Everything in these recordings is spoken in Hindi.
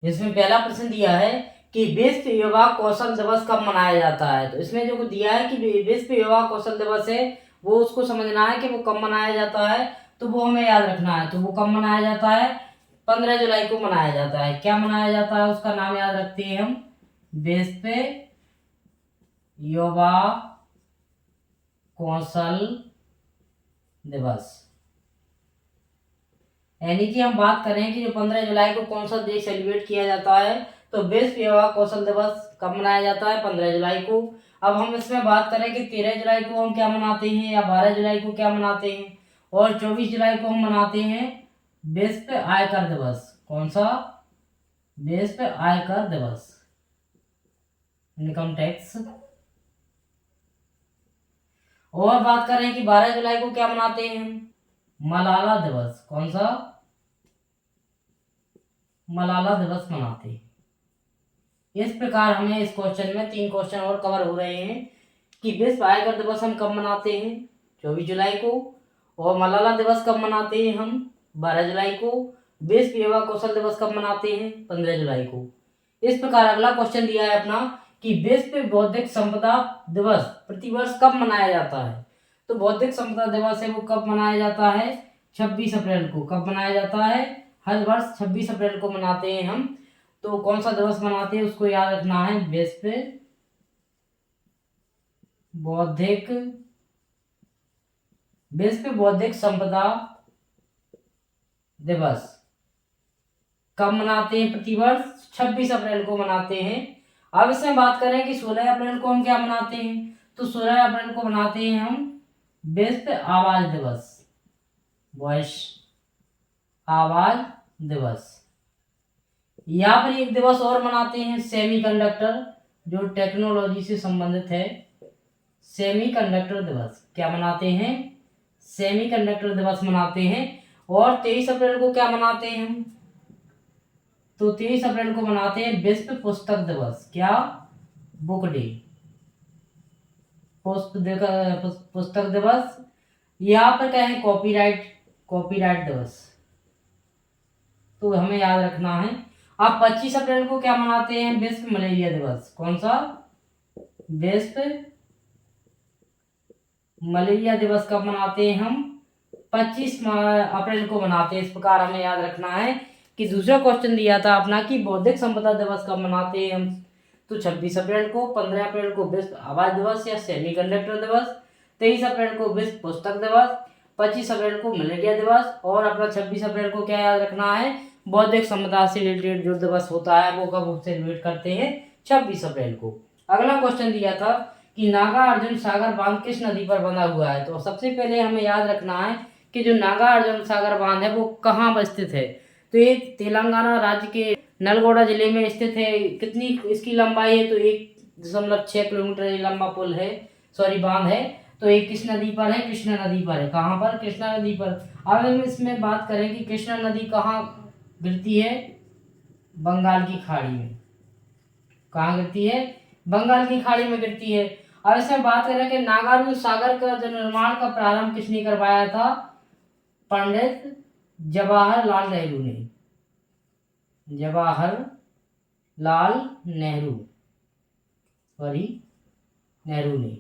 इसमें पहला प्रश्न दिया है कि विश्व युवा कौशल दिवस कब मनाया जाता है। तो इसमें जो दिया है कि विश्व युवा कौशल दिवस है, वो उसको समझना है कि वो कब मनाया जाता है। तो वो हमें याद रखना है। तो वो कब मनाया जाता है? 15 जुलाई को मनाया जाता है। क्या मनाया जाता है उसका नाम याद रखते हैं हम, विश्व युवा कौशल दिवस। यानी कि हम बात करें कि जो 15 जुलाई को कौन सा डे सेलिब्रेट किया जाता है, तो विश्व युवा कौशल दिवस कब मनाया जाता है? 15 जुलाई को। अब हम इसमें बात करें कि 13 जुलाई को हम क्या मनाते हैं, या 12 जुलाई को क्या मनाते हैं, और 24 जुलाई को हम मनाते हैं विश्व आयकर दिवस। कौन सा? विश्व आयकर दिवस, इनकम टैक्स। और बात करें कि 12 जुलाई को क्या मनाते हैं हम, मलाला दिवस। कौन सा? मलाला दिवस मनाते हैं। इस प्रकार हमें इस क्वेश्चन में 3 क्वेश्चन और कवर हो रहे हैं कि विश्व आयकर दिवस हम कब मनाते हैं, 24 जुलाई को, और मलाला दिवस कब मनाते हैं हम, 12 जुलाई को, विश्व युवा कौशल दिवस कब मनाते हैं, 15 जुलाई को। इस प्रकार अगला क्वेश्चन दिया है अपना कि विश्व बौद्धिक संपदा दिवस प्रतिवर्ष कब मनाया जाता है। तो बौद्धिक संपदा दिवस है वो कब मनाया जाता है? 26 अप्रैल को। कब मनाया जाता है? हर वर्ष 26 अप्रैल को मनाते हैं हम। तो कौन सा दिवस मनाते हैं उसको याद रखना है, विश्व बौद्धिक संपदा दिवस कब मनाते हैं? प्रतिवर्ष 26 अप्रैल को मनाते हैं। अब इसमें बात करें कि 16 अप्रैल को हम क्या मनाते हैं, तो 16 अप्रैल को मनाते हैं हम विश्व आवाज दिवस, वॉइस आवाज दिवस। या फिर एक दिवस और मनाते हैं सेमीकंडक्टर, जो टेक्नोलॉजी से संबंधित है, सेमीकंडक्टर दिवस। क्या मनाते हैं? सेमीकंडक्टर दिवस मनाते हैं। और 23 अप्रैल को क्या मनाते हैं हम, तो 23 अप्रैल को मनाते हैं विश्व पुस्तक दिवस। क्या? बुक डे, पुस्तक दिवस। यहाँ पर क्या है, कॉपीराइट दिवस। तो हमें याद रखना है। अब 25 अप्रैल को क्या मनाते हैं, विश्व मलेरिया दिवस। कौन सा? विश्व मलेरिया दिवस कब मनाते हैं हम, 25 अप्रैल को मनाते हैं। इस प्रकार हमें याद रखना है कि दूसरा क्वेश्चन दिया था अपना कि बौद्धिक संपदा दिवस कब मनाते हैं हम, तो 26 अप्रैल को, 15 अप्रैल को विश्व आवाज दिवस या सेमीकंडक्टर दिवस, 23 अप्रैल को विश्व पुस्तक दिवस, 25 अप्रैल को मलेरिया दिवस, और अपना 26 अप्रैल को क्या याद रखना है, बौद्धिक संपदा से रिलेटेड जो दिवस होता है वो कब सेलिब्रेट करते हैं, 26 अप्रैल को। अगला क्वेश्चन दिया था कि नागार्जुन सागर बांध किस नदी पर बना हुआ है। तो सबसे पहले हमें याद रखना है कि जो नागार्जुन सागर बांध है वो कहाँ पर स्थित है। तो ये तेलंगाना राज्य के नलगोंडा जिले में स्थित है। कितनी इसकी लंबाई है, तो 1.6 किलोमीटर ये लंबा पुल है, सॉरी बांध है। तो ये किस नदी पर है, कृष्णा नदी पर है। कहाँ पर? कृष्णा नदी पर। अब हम इसमें बात करें कि कृष्णा नदी कहाँ गिरती है, बंगाल की खाड़ी में। कहाँ गिरती है? बंगाल की खाड़ी में गिरती है। अब इसमें बात करें कि नागार्जुन सागर का जो निर्माण का प्रारंभ किसने करवाया था, पंडित जवाहरलाल नेहरू ने, जवाहरलाल नेहरू, नेहरू ने।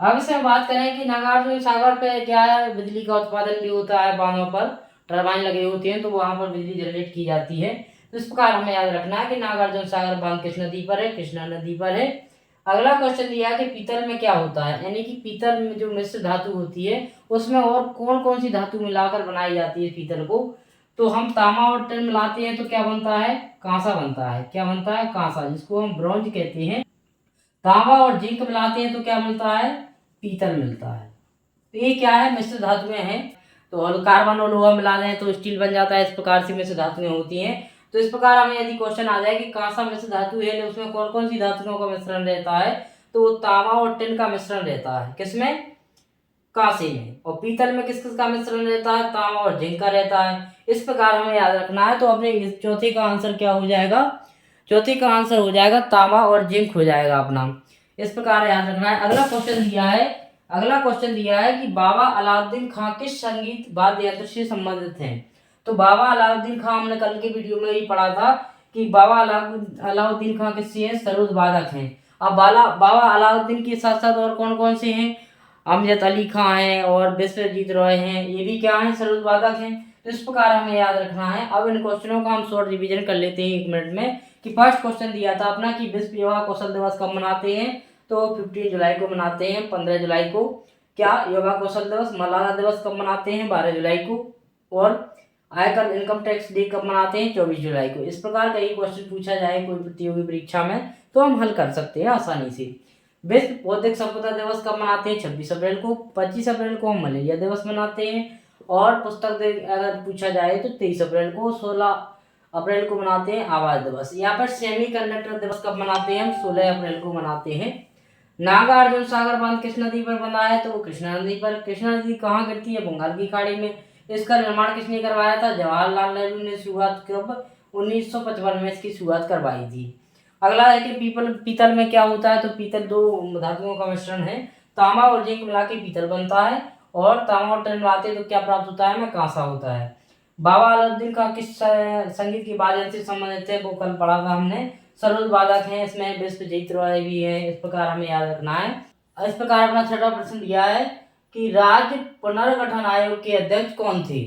अब इसमें बात करें कि नागार्जुन सागर पे क्या है, बिजली का उत्पादन भी होता है, बांधों पर टरबाइन लगे होते हैं तो वहां पर बिजली जनरेट की जाती है। तो इस प्रकार हमें याद रखना है कि नागार्जुन सागर बांध किस नदी पर है, कृष्णा नदी पर है। अगला क्वेश्चन दिया है कि पीतल में क्या होता है, यानी कि पीतल में जो मिश्र धातु होती है उसमें और कौन कौन सी धातु मिलाकर बनाई जाती है पीतल को। तो हम तांबा और टिन मिलाते हैं तो क्या बनता है, कांसा बनता है। क्या बनता है? कांसा, जिसको हम ब्रॉन्ज कहते हैं। तांबा और जिंक मिलाते हैं तो क्या मिलता है, पीतल मिलता है। तो ये क्या है, मिश्र धातुएं हैं। तो और कार्बन और लोहा मिला दें तो स्टील बन जाता है। इस प्रकार से मिश्र धातुएं होती हैं। तो इस प्रकार हमें यदि क्वेश्चन आ जाए कि कांसा मिश्र धातु है, उसमें कौन कौन सी धातुओं का मिश्रण रहता है, तो वो तांबा और टिन का मिश्रण रहता है। किसमें? कांसे में। और पीतल में किस किस का मिश्रण रहता है, तांबा और जिंक का रहता है। इस प्रकार हमें याद रखना है। तो अपने इस चौथे का आंसर क्या हो जाएगा, चौथे का आंसर हो जाएगा तांबा और जिंक हो जाएगा अपना। इस प्रकार याद रखना है। अगला क्वेश्चन दिया है कि बाबा अलाउद्दीन खां किस संगीत वाद्य यंत्र से संबंधित हैं। तो बाबा अलाउद्दीन खां हमने कल के वीडियो में ही पढ़ा था कि बाबा अलाउद्दीन खां किससे हैं, सरोदबादक हैं। अब बाबा अलाउद्दीन के साथ साथ और कौन कौन से हैं, अमजद अली खां हैं और विश्वजीत रॉय हैं, ये भी क्या हैं, सरोदबादक हैं। तो इस प्रकार हमें याद रखना है। अब इन क्वेश्चनों का हम शॉर्ट रिवीजन कर लेते हैं 1 मिनट में। कि फर्स्ट क्वेश्चन दिया था अपना कि विश्व योगा कौशल दिवस कब मनाते हैं, तो 15 जुलाई को मनाते हैं, 15 जुलाई को। क्या योगा कौशल दिवस। मलाला दिवस कब मनाते हैं, 12 जुलाई को। और आयकर इनकम टैक्स डे कब मनाते हैं, 24 जुलाई को। इस प्रकार का ये क्वेश्चन पूछा जाए कोई प्रतियोगी परीक्षा में तो हम हल कर सकते हैं आसानी से। विश्व बौद्धिक संपदा दिवस कब मनाते हैं, 26 अप्रैल को। 25 अप्रैल को हम मलेरिया दिवस मनाते हैं। और पुस्तक अगर पूछा जाए तो 23 अप्रैल को। 16 अप्रैल को मनाते हैं आवाज दिवस। यहाँ पर सेमी कंडक्टर दिवस कब मनाते हैं, हम 16 अप्रैल को मनाते हैं। नागार्जुन सागर बांध किस नदी पर बना है, तो वो कृष्णा नदी पर। कृष्णा नदी कहाँ गिरती है, बंगाल की खाड़ी में। इसका निर्माण किसने करवाया था, जवाहरलाल नेहरू ने। शुरुआत कब, 1955 में इसकी शुरुआत करवाई थी। अगला है कि पीतल में क्या होता है, तो पीतल 2 धातुओं का मिश्रण है। तांबा और जिंक मिला के पीतल बनता है। और तांबा और टिन मिलाते हैं तो क्या प्राप्त होता है, में कांसा होता है। बाबा अलाउद्दीन का किस संगीत के वाद्य से संबंधित है, वो कल पढ़ा था हमने, सरोदबादक हैं। इसमें विश्वजीत रॉय भी है। इस प्रकार हमें याद रखना है। इस प्रकार अपना छठा प्रश्न दिया है कि राज्य पुनर्गठन आयोग के अध्यक्ष कौन थे,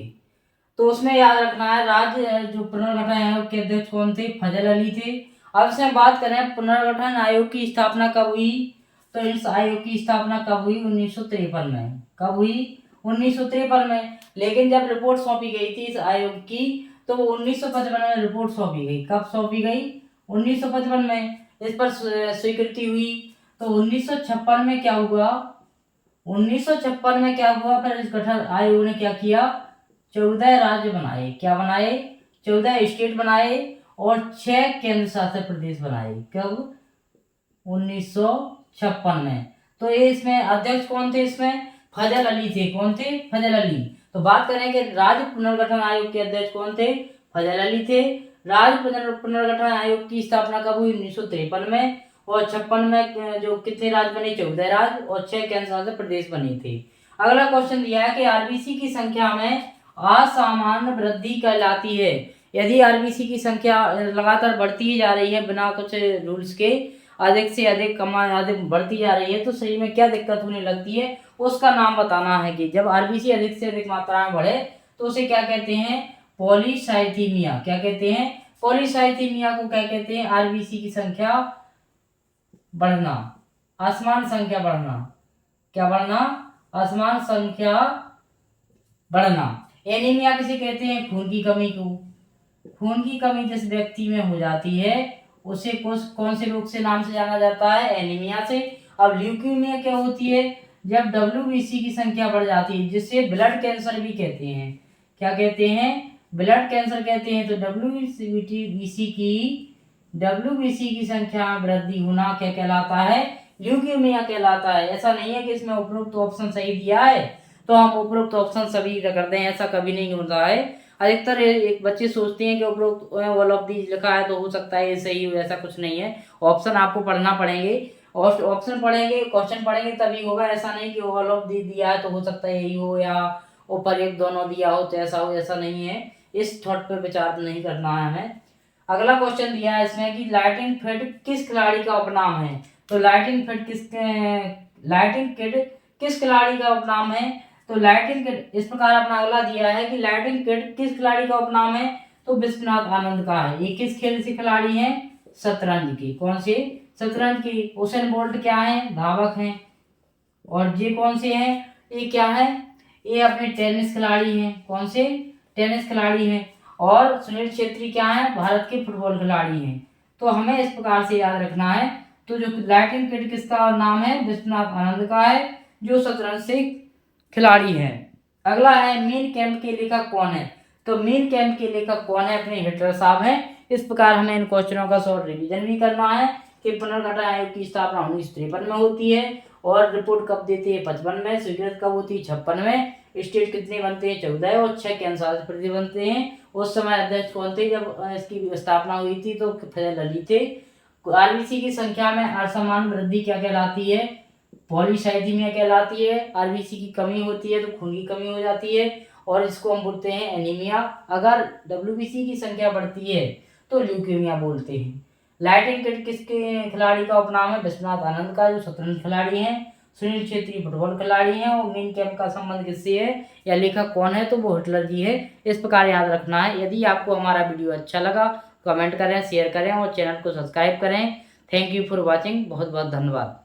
तो उसमें याद रखना है राज्य जो पुनर्गठन आयोग के अध्यक्ष कौन थे, फजल अली थे। अब से हम बात करें पुनर्गठन आयोग की स्थापना कब हुई, तो इस आयोग की स्थापना कब हुई, 1953 में। कब हुई, 1953 में। लेकिन जब रिपोर्ट सौंपी गई थी इस आयोग की, तो वो 1955 में रिपोर्ट सौंपी गई। कब सौंपी गई, 1955 में। इस पर स्वीकृति हुई। तो 1956 में क्या हुआ, 1956 में क्या हुआ, फिर इस गठन आयोग ने क्या किया, 14 राज्य बनाए। क्या बनाए, 14 स्टेट बनाए और 6 केंद्र शासित प्रदेश बनाए। कब, 1956 में। तो ये इसमें अध्यक्ष कौन थे, इसमें फजल अली थे। कौन थे, फजल अली। तो बात करें कि राज्य पुनर्गठन आयोग के अध्यक्ष कौन थे, फजल अली थे। राज्य पुनर्गठन आयोग की स्थापना कब हुई, 1953 में। और 56 में जो कितने राज्य बने, 14 राज्य और 6 केंद्र शासित प्रदेश बने थे। अगला क्वेश्चन दिया है कि आरबीसी की संख्या में असामान्य वृद्धि कहलाती है। यदि आरबीसी की संख्या लगातार बढ़ती ही जा रही है बिना कुछ रूल्स के, अधिक से अधिक अधिक बढ़ती जा रही है, तो शरीर में क्या दिक्कत होने लगती है, उसका नाम बताना है। कि जब आरबीसी अधिक से अधिक मात्रा में बढ़े तो उसे क्या कहते हैं, पॉलीसाइथीमिया। क्या कहते हैं, पॉलीसाइथीमिया को क्या कहते हैं, आरबीसी की संख्या बढ़ना, असमान संख्या बढ़ना। क्या बढ़ना, असमान संख्या बढ़ना। एनीमिया किसे कहते हैं, खून की कमी को। खून की कमी जिस व्यक्ति में हो जाती है उसे कौन से रोग से नाम से जाना जाता है, एनीमिया से। अब ल्यूकीमिया क्या होती है, जब डब्ल्यूबीसी की संख्या बढ़ जाती है, जिससे ब्लड कैंसर भी कहते हैं। क्या कहते हैं, ब्लड कैंसर कहते हैं। तो डब्ल्यूबीसी की संख्या में वृद्धि होना क्या कहलाता है, ल्यूकीमिया कहलाता है। ऐसा नहीं है कि इसमें उपरोक्त ऑप्शन सही दिया है तो हम उपरोक्त ऑप्शन सभी करते हैं, ऐसा कभी नहीं होता है। अधिकतर एक बच्चे सोचते हैं कि उपरोक्त ऑल ऑफ दीज लिखा है तो हो सकता है ये सही हो, ऐसा कुछ नहीं है। ऑप्शन आपको पढ़ना पड़ेंगे और ऑप्शन पढ़ेंगे, क्वेश्चन पढ़ेंगे तभी होगा। ऐसा नहीं कि ऑल ऑफ दीज दिया है तो हो सकता है यही हो, या ऊपर एक दोनों दिया हो तो ऐसा हो, ऐसा नहीं है। इस थॉट पर विचार नहीं करना है हमें। अगला क्वेश्चन दिया है इसमें कि लाइटिंग फिट किस खिलाड़ी का उपनाम है। तो लाइटिंग किड किस खिलाड़ी का उपनाम है, तो लाइटिंग किड। इस प्रकार अपना अगला दिया है कि लाइटिंग किड किस खिलाड़ी का उपनाम है, तो विश्वनाथ आनंद का है। ये किस खेल से खिलाड़ी हैं, शतरंज की। कौन से, शतरंज की। उसेन बोल्ट क्या है, धावक हैं। और ये कौन से हैं, ये क्या है, ये अपने टेनिस खिलाड़ी हैं। कौन से, टेनिस खिलाड़ी हैं। और सुनील छेत्री क्या है, भारत के फुटबॉल खिलाड़ी हैं। तो हमें इस प्रकार से याद रखना है। तो जो लाइटिंग किड किसका नाम है, विश्वनाथ आनंद का है, जो शतरंज से खिलाड़ी हैं। अगला है मीन कैंप के लेखक कौन है, तो मीन कैंप के लेखक कौन है, अपने हिटलर साहब हैं। इस प्रकार हमें इन क्वेश्चनों का शॉर्ट रिवीजन भी करना है कि पुनर्गठन आयोग की स्थापना 1953 में होती है और रिपोर्ट कब देते हैं, 55 में। स्वीकृत कब होती है, 56 में। स्टेट कितने बनते हैं, 14 और 6 केंद्र शासित प्रदेश बनते हैं। उस समय अध्यक्ष कौन थे जब इसकी स्थापना हुई थी, तो फजल अली थे। आरबीसी की संख्या में असमान वृद्धि क्या कहलाती है, पॉलीसाइथीमिया कहलाती है। आरबीसी की कमी होती है तो खून की कमी हो जाती है और इसको हम बोलते हैं एनीमिया। अगर डब्ल्यूबीसी की संख्या बढ़ती है तो ल्यूकेमिया बोलते हैं। लाइटिंग किट किसके खिलाड़ी का उपनाम है? विश्वनाथ आनंद का, जो शतरंज खिलाड़ी हैं। सुनील छेत्री फुटबॉल खिलाड़ी हैं। और मेन कैंप का संबंध किससे है या लेखक कौन है? तो वो हिटलर जी है। इस प्रकार याद रखना है। यदि आपको हमारा वीडियो अच्छा लगा कमेंट करें, शेयर करें और चैनल को सब्सक्राइब करें। Thank you for watching. बहुत बहुत धन्यवाद।